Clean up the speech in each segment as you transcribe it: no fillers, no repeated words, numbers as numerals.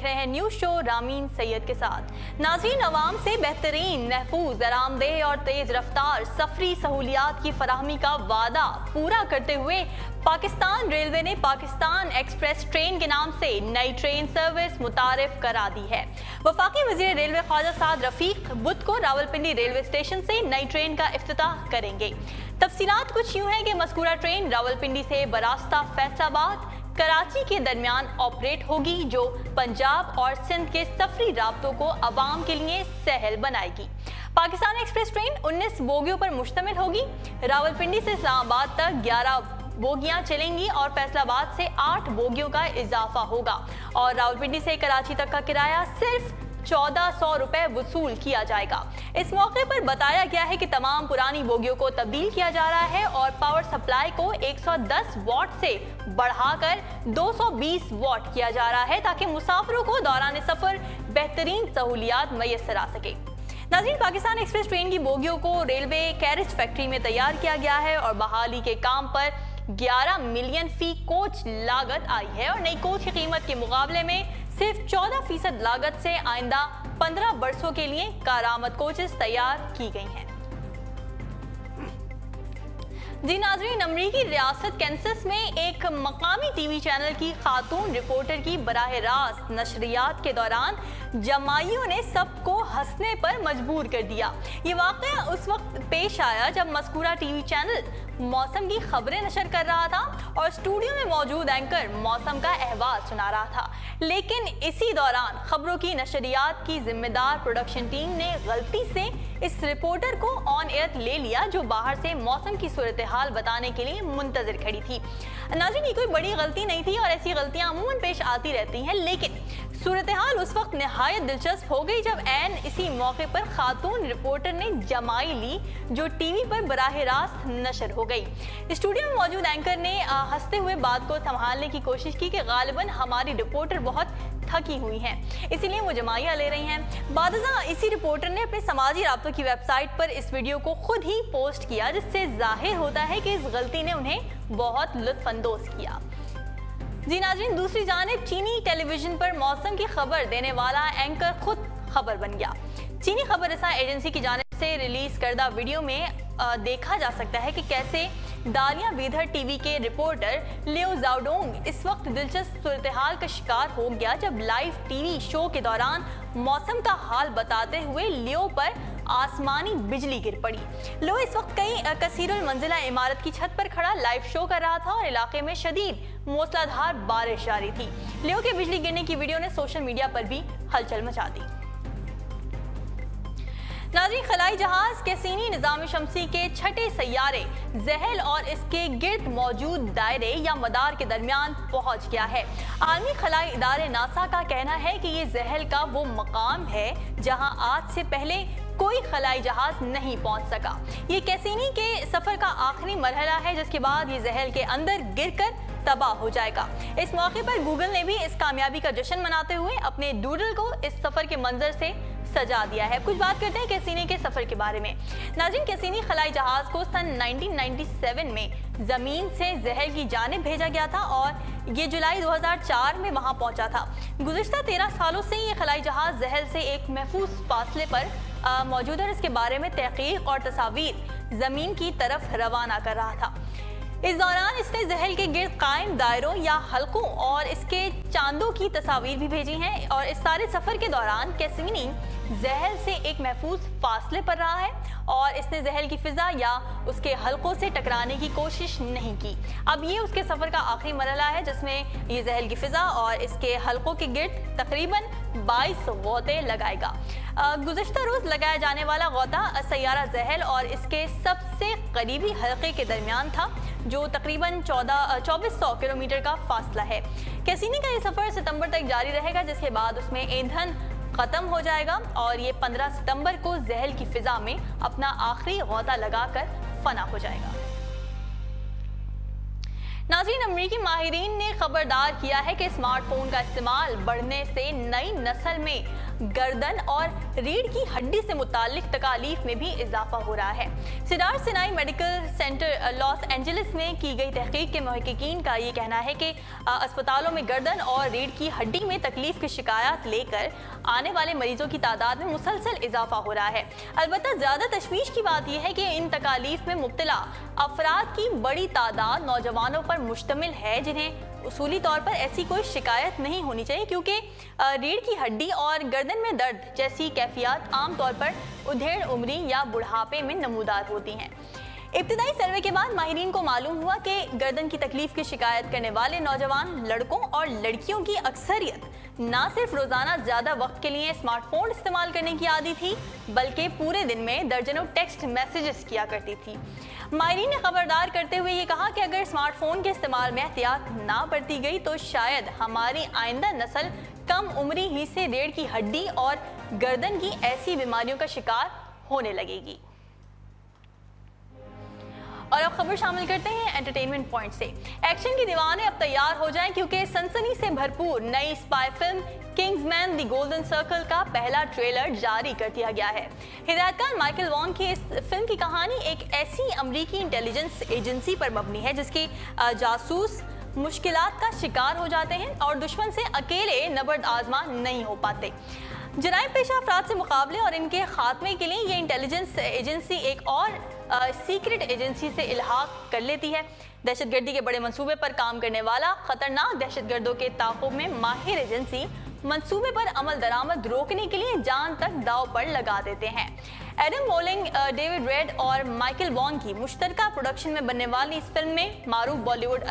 रहे हैं news show Ramin Syed के साथ। नाज़रीन, अवाम से बेहतरीन, महफूज, आरामदेह और तेज रफ्तार सफरी सहूलियात की फराहमी का वादा पूरा करते हुए पाकिस्तान रेलवे ने पाकिस्तान एक्सप्रेस ट्रेन के नाम से नई ट्रेन सर्विस मुतारिफ करा दी है। वफाकी वज़ीर रेलवे ख्वाजा साद रफीक बुध को रावलपिंडी रेलवे स्टेशन से नई ट्रेन का इफ्तिताह करेंगे। तफसीलात कुछ यूँ हैं कि मज़कूरा ट्रेन रावलपिंडी से बरास्ता फैसलाबाद कराची के दरमियान ऑपरेट होगी, जो पंजाब और सिंध के सफरी राब्तों को अवाम के लिए सहल बनाएगी। पाकिस्तान एक्सप्रेस ट्रेन 19 बोगियों पर मुश्तमिल होगी। रावलपिंडी से इस्लामाबाद तक 11 बोगियां चलेंगी और फैसलाबाद से 8 बोगियों का इजाफा होगा और रावलपिंडी से कराची तक का किराया सिर्फ 1400 रुपए वसूल किया जाएगा। इस मौके पर बताया गया है कि तमाम पुरानी बोगियों को तब्दील किया जा रहा है और पावर सप्लाई को 110 वाट से बढ़ाकर 220 वाट किया जा रहा है ताकि मुसाफिरों को दौरान सफर बेहतरीन सहूलियात मैसर आ सके। नाज़रीन, पाकिस्तान एक्सप्रेस ट्रेन की बोगियों को रेलवे कैरेज फैक्ट्री में तैयार किया गया है और बहाली के काम पर 11 मिलियन फी कोच लागत आई है और नई कोच की कीमत के मुकाबले में सिर्फ 14% लागत से आइंदा 15 बरसों के लिए कारामद कोचेस तैयार की गई हैं। जी नाज़रीन, अमरीकी रियासत कैंसस में एक मकामी टीवी चैनल की खातून रिपोर्टर की बराह रास्त नशरियात के दौरान जमाइयों ने सबको हंसने पर मजबूर कर दिया। ये वाक़या उस वक्त पेश आया जब मज़कूरा टीवी चैनल मौसम की खबरें नशर कर रहा था और स्टूडियो में मौजूद एंकर मौसम का अहवाल सुना रहा था, लेकिन इसी दौरान खबरों की नशरियात की जिम्मेदार प्रोडक्शन टीम ने गलती से इस रिपोर्टर को ऑन एयर ले लिया जो बाहर से मौसम की सूरत हाल बताने के लिए मुंतजिर खड़ी थी। नाज़रीन, ये कोई बड़ी गलती नहीं थी और ऐसी गलतियां अमूमन पेश आती रहती हैं, लेकिन सूरत हाल उस वक्त नहायत दिलचस्प हो गई जब ऐन इसी मौके पर खातून रिपोर्टर ने जमाई ली जो टीवी पर बराह रास्त नशर हो गई। स्टूडियो में मौजूद एंकर ने हंसते हुए बात को संभालने की कोशिश की कि गालिबन हमारी रिपोर्टर बहुत थकी हुई हैं, इसीलिए वो जमाइयाँ ले रही हैं। बादशाह इसी रिपोर्टर ने अपने समाजी राब्तों की वेबसाइट पर इस वीडियो को खुद ही पोस्ट किया, जिससे जाहिर होता है कि इस गलती ने उन्हें बहुत लुत्फानंदोज किया। जी नाज़रीन, दूसरी जानिब चीनी टेलीविजन पर मौसम की खबर देने वाला एंकर खुद खबर बन गया। चीनी खबर रसा एजेंसी की जानिब से रिलीज करदा वीडियो में देखा जा सकता है कि कैसे दालिया वीधर टीवी के रिपोर्टर लियो जाओडोंग इस वक्त दिलचस्प सूरत हाल का शिकार हो गया जब लाइव टीवी शो के दौरान मौसम का हाल बताते हुए लियो पर आसमानी बिजली गिर पड़ी। लियो इस वक्त कई कसीरुल मंजिला इमारत की छत पर खड़ा लाइव शो कर रहा था और इलाके में शदीद मूसलाधार बारिश जारी थी। लियो के बिजली गिरने की वीडियो ने सोशल मीडिया पर भी हलचल मचा दी। नाज़रीन, खलाई जहाज कैसीनी निज़ाम शमसी के छठे सैयारे ज़हल और इसके गिर्द मौजूद दायरे या मदार के दरमियान पहुंच गया है। आलमी खलाई इदारे नासा का कहना है कि ये ज़हल का वो मकाम है जहां आज से पहले कोई खलाई जहाज नहीं पहुंच सका। ये कैसीनी के सफर का आखिरी मरहला है जिसके बाद ये ज़हल के अंदर गिरकर तबाह हो जाएगा। इस मौके पर गूगल ने भी इस कामयाबी का जश्न मनाते हुए अपने डूडल को इस सफर के मंजर से सजा दिया है। कुछ बात करते हैं कैसीनी के सफर के बारे में। नाज़रीन, कैसीनी खलाई जहाज को सन 1997 में जमीन से ज़हल की जानिब भेजा गया था और ये जुलाई 2004 में वहां पहुंचा था। गुज़िश्ता 13 सालों से ये खलाई जहाज ज़हल से एक महफूज फासले पर मौजूद है और इसके बारे में तहकीक और तस्वीर जमीन की तरफ रवाना कर रहा था। इस दौरान इसने ज़हल के गिर्द कायम दायरों या हल्कों और इसके चांदों की तस्वीर भी भेजी हैं और इस सारे सफ़र के दौरान कैसीनी ज़हल से एक महफूज फासले पर रहा है और इसने ज़हल की फ़िज़ा या उसके हल्कों से टकराने की कोशिश नहीं की। अब ये उसके सफ़र का आखिरी मरहला है जिसमें ये ज़हल की फ़िज़ा और इसके हल्कों के गिर्द तकरीबन 22 गौते लगाएगा। गुज़श्ता रोज़ लगाया जाने वाला गौता सैयारा ज़हल और इसके सबसे करीबी हल्के के दरमियान था जो तकरीबन 2400 किलोमीटर का फासला है। कैसीनी का ये सफ़र सितंबर तक जारी रहेगा जिसके बाद उसमें ईंधन ख़त्म हो जाएगा और ये 15 सितंबर को ज़हल की फ़िज़ा में अपना आखिरी गौता लगाकर फना हो जाएगा। नाज़रीन, अमरीकी माहिरीन ने खबरदार किया है कि स्मार्टफोन का इस्तेमाल बढ़ने से नई नस्ल में गर्दन और रीढ़ की हड्डी से मुताल्लिक तकालीफ में भी इजाफा हो रहा है। Cedar Sinai medical centre Los Angeles में की गई तहकीक के मुहक्किकीन का ये कहना है कि अस्पतालों में गर्दन और रीढ़ की हड्डी में तकलीफ की शिकायत लेकर आने वाले मरीजों की तादाद में मुसलसल इजाफा हो रहा है। अलबत्ता ज़्यादा तशवीश की बात यह है कि इन तकालीफ में मुब्तला अफराद की बड़ी तादाद नौजवानों पर मुश्तमिल है, जिन्हें उसूली तौर पर ऐसी कोई शिकायत नहीं होनी चाहिए, क्योंकि रीढ़ की हड्डी और गर्दन में दर्द जैसी कैफियत आमतौर पर उधेड़ उम्री या बुढ़ापे में नमूदार होती हैं। इब्तिदाई सर्वे के बाद माहिरीन को मालूम हुआ कि गर्दन की तकलीफ की शिकायत करने वाले नौजवान लड़कों और लड़कियों की अक्सरियत न सिर्फ रोजाना ज्यादा वक्त के लिए स्मार्टफोन इस्तेमाल करने की आदी थी, बल्कि पूरे दिन में दर्जनों टेक्स्ट मैसेजेस किया करती थी। माहिरीन ने खबरदार करते हुए ये कहा कि अगर स्मार्टफोन के इस्तेमाल में एहतियात ना बरती गई तो शायद हमारी आइंदा नस्ल कम उम्री ही से रीढ़ की हड्डी और गर्दन की ऐसी बीमारियों का शिकार होने लगेगी। और अब खबर शामिल करते हैं एंटरटेनमेंट पॉइंट से। एक्शन की दीवाने अब तैयार हो जाएं, क्योंकि सनसनी से भरपूर नई spy film Kingsman the golden circle का पहला ट्रेलर जारी कर दिया गया है। हिदायतकार माइकल वॉन की इस फिल्म की कहानी एक ऐसी अमरीकी इंटेलिजेंस एजेंसी पर मबनी है जिसकी जासूस मुश्किलात का शिकार हो जाते हैं और दुश्मन से अकेले नबर्द आजमा नहीं हो पाते। जराइम पेशा अफराद से मुकाबले और इनके खात्मे के लिए ये इंटेलिजेंस एजेंसी एक और सीक्रेट एजेंसी से इल्हाक कर लेती है। दहशतगर्दी के बड़े मंसूबे पर काम करने वाला खतरनाक दहशतगर्दों के ताक़ुब में माहिर एजेंसी मंसूबे पर अमल दरामद रोकने के लिए जान तक दाव पर लगा देते हैं। एडम वॉलिंग, डेविड रेड और माइकल वॉन की मुश्तरका प्रोडक्शन में बनने वाली इस फिल्म में मारूफ हॉलीवुड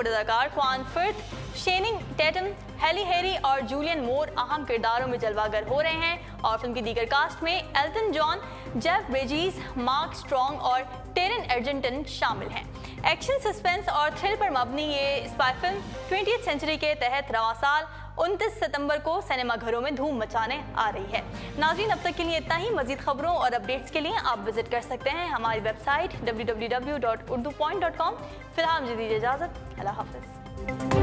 अदाकार ख्वान फिर्थ, शेनिंग टेटम, हेली हेरी और जूलियन मोर अहम किरदारों में जलवागर हो रहे हैं और फिल्म की दीगर कास्ट में Elton John, Jeff Bridges, Mark Strong और टेरन एर्जेंटन शामिल हैं। एक्शन, सस्पेंस और थ्रिल पर मबनी ये स्पाई फिल्म 20th सेंचुरी के तहत रवा साल 29 सितंबर को सिनेमा घरों में धूम मचाने आ रही है। नाज़रीन, अब तक के लिए इतना ही। मजीद खबरों और अपडेट्स के लिए आप विजिट कर सकते हैं हमारी वेबसाइट www.urdupoint.com। फिलहाल मुझे दीजिए इजाज़त। अल्लाह हाफ़िज़।